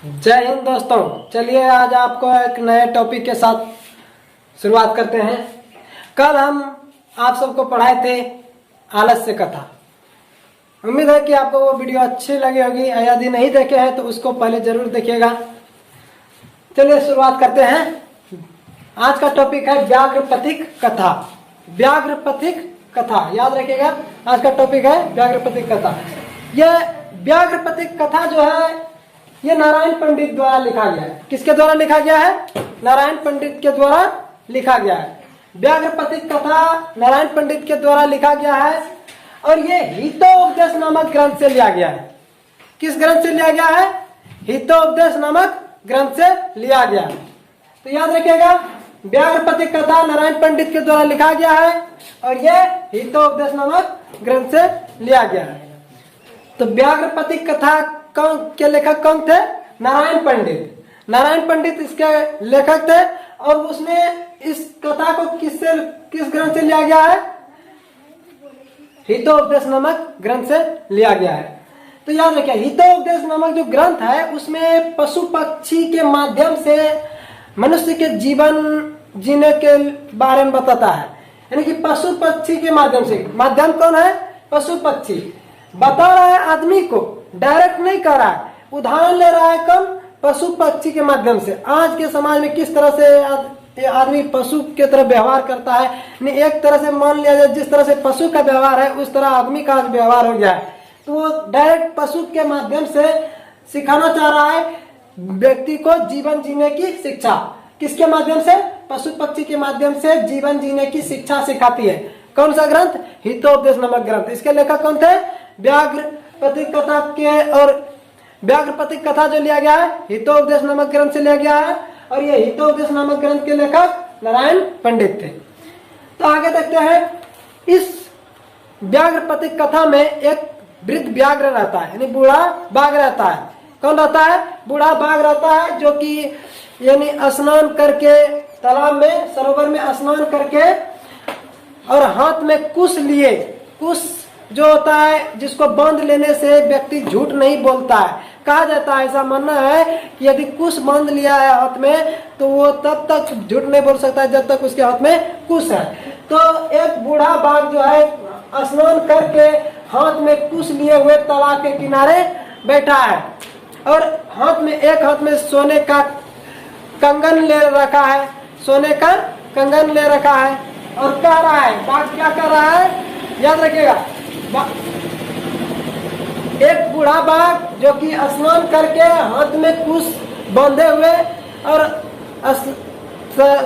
जय हिंद दोस्तों। चलिए आज आपको एक नए टॉपिक के साथ शुरुआत करते हैं। कल हम आप सबको पढ़ाए थे आलस्य कथा। उम्मीद है कि आपको वो वीडियो अच्छी लगी होगी। यदि नहीं देखे हैं तो उसको पहले जरूर देखिएगा। चलिए शुरुआत करते हैं। आज का टॉपिक है व्याघ्रपथिक कथा। व्याघ्रपथिक कथा याद रखिएगा, आज का टॉपिक है व्याघ्रपथिक कथा। यह व्याघ्रपथिक कथा जो है ये नारायण पंडित द्वारा लिखा गया है। किसके द्वारा लिखा गया है? नारायण पंडित के द्वारा लिखा गया है। व्याघ्रपथिक कथा नारायण पंडित के द्वारा लिखा गया है और ये हितोपदेश नामक ग्रंथ से लिया गया है। किस ग्रंथ से लिया गया है? हितोपदेश नामक ग्रंथ से लिया गया है। तो याद रखिएगा, व्याघ्रपथिक कथा नारायण पंडित के द्वारा लिखा गया है और यह हितोपदेश नामक ग्रंथ से लिया गया है। तो व्याघ्रपथिक कथा के लेखक कौन थे? नारायण पंडित। नारायण पंडित इसके लेखक थे और उसने इस कथा को किस ग्रंथ से लिया गया है? हितोपदेश नामक ग्रंथ से लिया गया है। तो याद रखिए, हितोपदेश नामक जो ग्रंथ है उसमें पशु पक्षी के माध्यम से मनुष्य के जीवन जीने के बारे में बताता है। यानी कि पशु पक्षी के माध्यम से, माध्यम कौन है? पशु पक्षी। बता रहा है आदमी को, डायरेक्ट नहीं कर रहा है, उदाहरण ले रहा है कम पशु पक्षी के माध्यम से। आज के समाज में किस तरह से आदमी पशु के तरह व्यवहार करता है, एक तरह से मान लिया जाए जिस तरह से पशु का व्यवहार है उस तरह आदमी का व्यवहार हो गया है। तो वो डायरेक्ट पशु के माध्यम से सिखाना चाह रहा है व्यक्ति को जीवन जीने की शिक्षा। किसके माध्यम से? पशु पक्षी के माध्यम से जीवन जीने की शिक्षा सिखाती है। कौन सा ग्रंथ? हितोपदेश नामक ग्रंथ। इसके लेखक कौन थे? व्याघ्रपथिक कथा के, और व्याघ्रपथिक कथा जो लिया गया है हितोपदेश नामक ग्रंथ से लिया गया है और ये हितोपदेश नामक ग्रंथ के लेखक नारायण पंडित थे। तो आगे देखते हैं। इस व्याघ्रपथिक कथा में एक वृद्ध व्याघ्र रहता है, यानी बूढ़ा बाघ रहता है। कौन रहता है? बूढ़ा बाघ रहता है, जो कि यानी स्नान करके तालाब में, सरोवर में स्नान करके और हाथ में कुश लिए, कुश जो होता है जिसको बांध लेने से व्यक्ति झूठ नहीं बोलता है। कहा जाता है, ऐसा मानना है कि यदि कुश बांध लिया है हाथ में तो वो तब तक झूठ नहीं बोल सकता है जब तक उसके हाथ में कुश है। तो एक बूढ़ा बाघ जो है स्नान करके हाथ में कुश लिए हुए तालाब के किनारे बैठा है और एक हाथ में सोने का कंगन ले रखा है, सोने का कंगन ले रखा है और कह रहा है, बाघ क्या कर रहा है? याद रखिएगा, एक बूढ़ा बाघ जो कि स्नान करके हाथ में कुश बांधे हुए और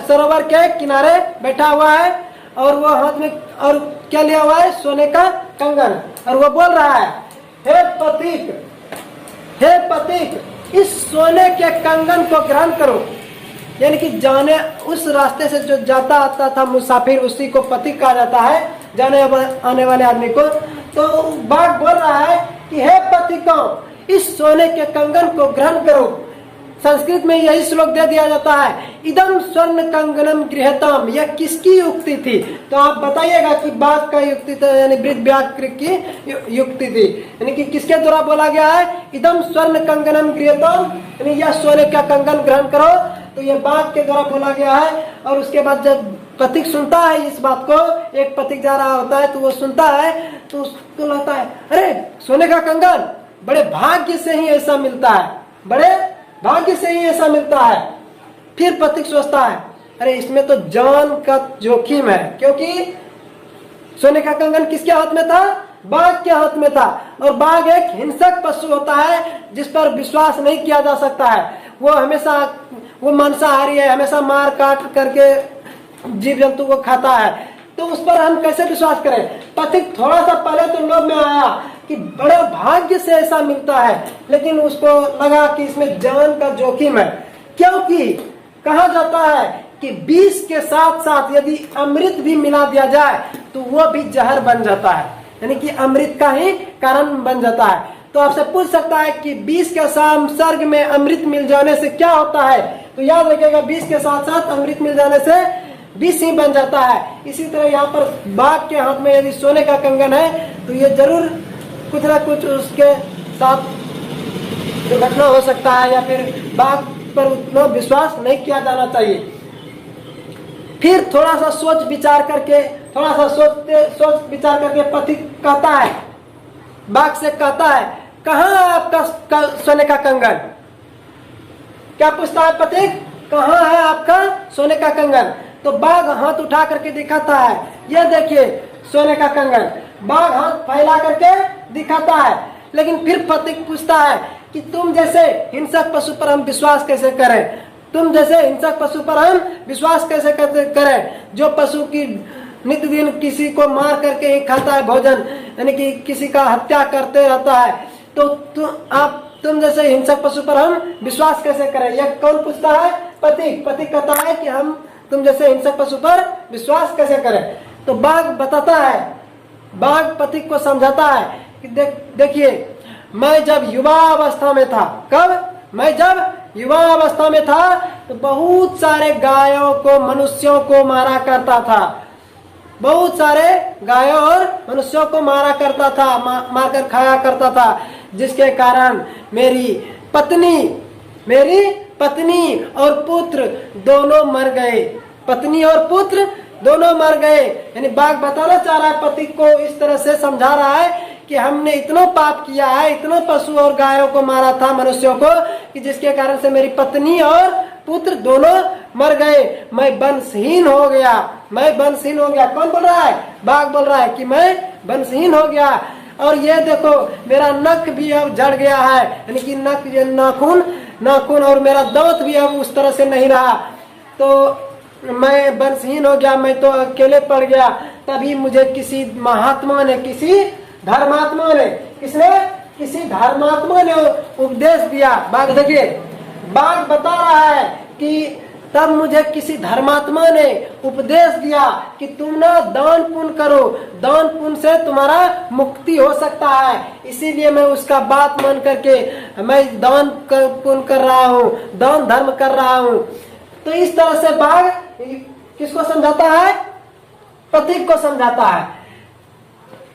सरोवर के किनारे बैठा हुआ है और वो हाथ में और क्या लिया हुआ है? सोने का कंगन। और वो बोल रहा है, हे पथिक, हे पथिक, इस सोने के कंगन को ग्रहण करो। यानी कि जाने उस रास्ते से जो जाता आता था मुसाफिर, उसी को पथिक कहा जाता है, जाने आने वाले आदमी को। तो बाघ बोल रहा है कि हे पथिकों, इस सोने के कंगन को ग्रहण करो। संस्कृत में यही श्लोक दे दिया जाता है, इदम स्वर्ण कंगनम गृहताम। यह किसकी युक्ति थी? तो आप बताइएगा कि बाघ का युक्ति था, यानी वृद्ध व्याघ्र की युक्ति थी। यानी कि किसके द्वारा बोला गया है? इदम स्वर्ण कंगनम गृहताम, यानी यह सोने का कंगन ग्रहण करो। तो ये बाघ के द्वारा बोला गया है। और उसके बाद जब पथिक सुनता है इस बात को, एक पथिक जा रहा होता है तो वो सुनता है तो उसको लगता है, अरे सोने का कंगन, बड़े भाग्य से ही ऐसा मिलता है, बड़े भाग्य से ही ऐसा मिलता है। फिर पथिक सोचता है, अरे इसमें तो जान का जोखिम है, क्योंकि सोने का कंगन किसके हाथ में था? बाघ के हाथ में था। और बाघ एक हिंसक पशु होता है जिस पर विश्वास नहीं किया जा सकता है। वो मांसाहारी है, हमेशा मार काट करके जीव जंतु को खाता है। तो उस पर हम कैसे विश्वास करें? पथिक थोड़ा सा पहले तो लोभ में आया कि बड़े भाग्य से ऐसा मिलता है, लेकिन उसको लगा कि इसमें जान का जोखिम है, क्योंकि कहा जाता है कि विष के साथ साथ यदि अमृत भी मिला दिया जाए तो वो भी जहर बन जाता है, यानी कि अमृत का ही कारण बन जाता है। तो आपसे पूछ सकता है कि विष के संसर्ग में अमृत मिल जाने से क्या होता है? तो याद रखिएगा, विष के साथ साथ अमृत मिल जाने से विष ही बन जाता है। इसी तरह यहाँ पर बाघ के हाथ में यदि सोने का कंगन है तो ये जरूर कुछ ना कुछ उसके साथ दुर्घटना हो सकता है, या फिर बाघ पर उतना विश्वास नहीं किया जाना चाहिए। फिर थोड़ा सा सोच विचार करके पथिक कहता है, बाघ से कहता है, कहाँ है आपका सोने का कंगन? क्या पूछता है पथिक? कहाँ है आपका सोने का कंगन? तो बाघ हाथ उठा करके दिखाता है, ये देखिए सोने का कंगन। बाघ हाथ फैला करके दिखाता है। लेकिन फिर पथिक पूछता है कि तुम जैसे हिंसक पशु पर हम विश्वास कैसे करें? तुम जैसे हिंसक पशु पर हम विश्वास कैसे करें, जो पशु की नित्य दिन किसी को मार करके ही खाता है भोजन, यानी कि किसी का हत्या करते रहता है। तो तुम जैसे हिंसक पशु पर हम विश्वास कैसे करें? यह कौन पूछता है? पथिक कहता है कि तुम जैसे हिंसक पशु पर विश्वास कैसे करें? तो बाघ बताता है, बाघ पथिक को समझाता है कि देखिए, मैं जब युवा अवस्था में था, कब? मैं जब युवा अवस्था में था तो बहुत सारे गायों को, मनुष्यों को मारा करता था। बहुत सारे गायों और मनुष्यों को मारा करता था, मारकर खाया करता था, जिसके कारण मेरी पत्नी और पुत्र दोनों मर गए। पत्नी और पुत्र दोनों मर गए। यानी बाघ बताना चाह रहा है, पति को इस तरह से समझा रहा है कि हमने इतना पाप किया है, इतना पशु और गायों को मारा था, मनुष्यों को, कि जिसके कारण से मेरी पत्नी और पुत्र दोनों मर गए। मैं वंशहीन हो गया। कौन बोल रहा है? बाघ बोल रहा है कि मैं वंशहीन हो गया। और ये देखो, मेरा नख भी अब झड़ गया है, यानी कि नाखून और मेरा दांत भी अब उस तरह से नहीं रहा। तो मैं वंशहीन हो गया, मैं तो अकेले पड़ गया। तभी मुझे किसी धर्मात्मा ने उपदेश दिया। बाघ देखिए, बाघ बता रहा है कि तब मुझे किसी धर्मात्मा ने उपदेश दिया कि तुम ना दान पुण्य करो, दान पुण्य से तुम्हारा मुक्ति हो सकता है। इसीलिए मैं उसका बात मान करके मैं दान पुण्य कर रहा हूँ, दान धर्म कर रहा हूँ। तो इस तरह से बाघ किसको समझाता है? पथिक को समझाता है।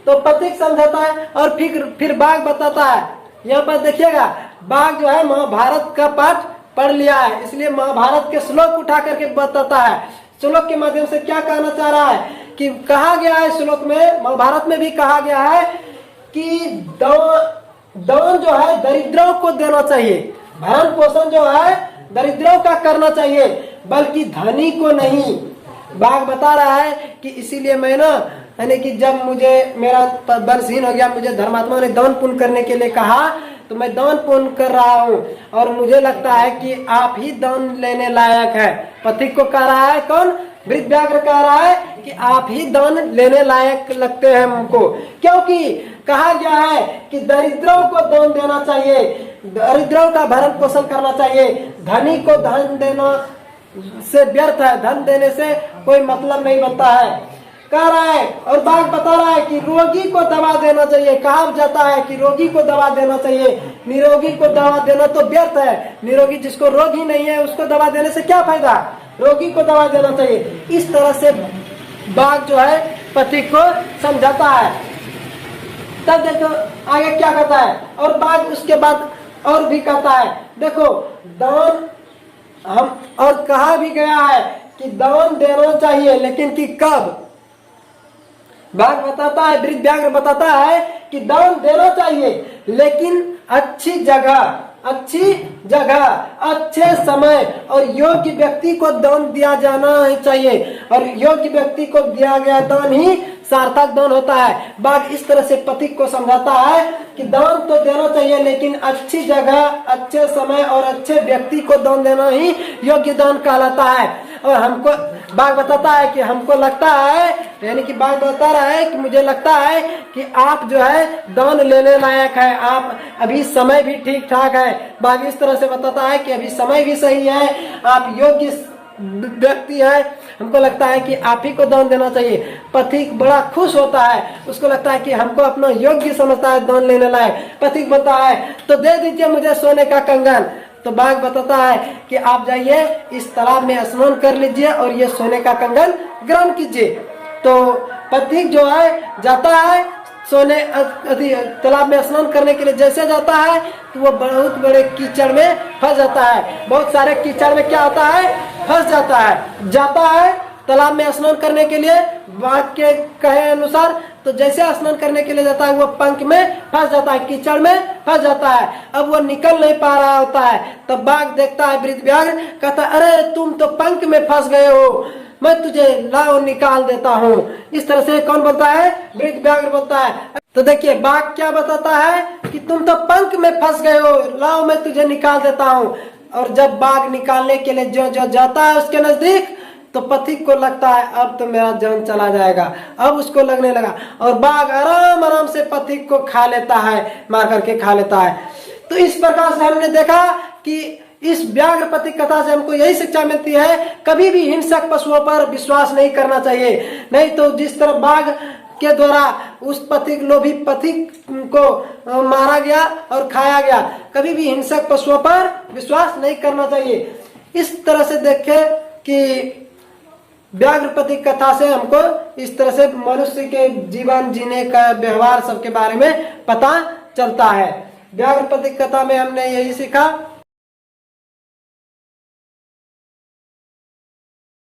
तो पथिक समझाता है और फिर बाघ बताता है। यहाँ पर देखिएगा, बाघ जो है महाभारत का पाठ पढ़ लिया है, इसलिए महाभारत के श्लोक उठा करके बताता है। श्लोक के माध्यम से क्या कहना चाह रहा है कि कहा गया है श्लोक में, महाभारत में भी कहा गया है कि दान जो है दरिद्रों को देना चाहिए, भरण पोषण जो है दरिद्रों का करना चाहिए, बल्कि धनी को नहीं। बाघ बता रहा है कि इसीलिए मैं ना, यानी कि जब मुझे मेरा वंशहीन हो गया, मुझे धर्मात्मा ने दान पुण्य करने के लिए कहा, तो मैं दान पुण्य कर रहा हूँ। और मुझे लगता है कि आप ही दान लेने लायक है। पथिक को कह रहा है, कौन? वृद्धव्याघ्र कह रहा है कि आप ही दान लेने लायक लगते हैं हमको, क्योंकि कहा गया है कि दरिद्रों को दान देना चाहिए, दरिद्रों का भरण पोषण करना चाहिए। धनी को धन देना से व्यर्थ है, धन देने से कोई मतलब नहीं बनता है, कह रहा है। और बाघ बता रहा है कि रोगी को दवा देना चाहिए। कहा जाता है कि रोगी को दवा देना चाहिए, निरोगी को दवा देना तो व्यर्थ है। निरोगी, जिसको रोग ही नहीं है, उसको दवा देने से क्या फायदा? रोगी को दवा देना चाहिए। इस तरह से बाघ जो है पथिक को समझाता है। तब देखो आगे क्या कहता है। और बाघ उसके बाद और भी कहता है, देखो दान हम, और कहा भी गया है कि दान देना चाहिए, लेकिन कि कब? बाघ बताता है, वृद्धव्याघ्र बताता है कि दान देना चाहिए, लेकिन अच्छी जगह, अच्छे समय और योग्य व्यक्ति को दान दिया जाना ही चाहिए। और योग्य व्यक्ति को दिया गया दान ही सार्थक दान होता है। बाघ इस तरह से पथिक को समझाता है कि दान तो देना चाहिए, लेकिन अच्छी जगह, अच्छे समय और अच्छे व्यक्ति को दान देना ही योग्य दान कहलाता है। और हमको बाघ बताता है कि हमको लगता है, यानी कि बाघ बता रहा है कि मुझे लगता है कि आप जो है दान लेने लायक है, आप अभी समय भी ठीक ठाक है। बाघ इस तरह से बताता है कि अभी समय भी सही है, आप योग्य व्यक्ति है, हमको लगता है कि आप ही को दान देना चाहिए। पथिक बड़ा खुश होता है, उसको लगता है कि हमको अपना योग्य समझता है दान लेने लायक। पथिक बताता है, तो दे दीजिए मुझे सोने का कंगन। तो बाघ बताता है कि आप जाइए इस तालाब में स्नान कर लीजिए और ये सोने का कंगन ग्रहण कीजिए। तो पथिक जो है जाता है सोने तालाब में स्नान करने के लिए जैसे जाता है तो वो बहुत बड़े कीचड़ में फंस जाता है। बहुत सारे कीचड़ में क्या होता है, फंस जाता है तालाब में स्नान करने के लिए। बाघ के कहे अनुसार तो जैसे स्नान करने के लिए जाता है वो पंख में फंस जाता है, कीचड़ में फंस जाता है। अब वो निकल नहीं पा रहा होता है, तब बाघ देखता है वृद्ध व्याघ्र, कहता है अरे तुम तो पंख में फंस गए हो, मैं तुझे लाओ निकाल देता हूँ। इस तरह से कौन बोलता है, वृद्ध व्याघ्र बोलता है। तो देखिए बाघ क्या बताता है कि तुम तो पंख में फंस गए हो, लाओ मैं तुझे निकाल देता हूँ। और जब बाघ निकालने के लिए जो जाता है उसके नजदीक, तो पथिक को लगता है अब तो मेरा जान चला जाएगा, अब उसको लगने लगा और बाघ आराम आराम से पथिक को खा लेता है, मार करके खा लेता है। तो इस प्रकार से हमने देखा कि इस व्याघ्र पथिक कथा से हमको यही शिक्षा मिलती है, कभी भी हिंसक पशुओं पर विश्वास नहीं करना चाहिए। नहीं तो जिस तरह बाघ के द्वारा उस पथिक लोभी पथिक को मारा गया और खाया गया, कभी भी हिंसक पशुओं पर विश्वास नहीं करना चाहिए। इस तरह से देखे कि व्याघ्र पथिक कथा से हमको इस तरह से मनुष्य के जीवन जीने का व्यवहार सबके बारे में पता चलता है। व्याघ्र पथिक कथा में हमने यही सीखा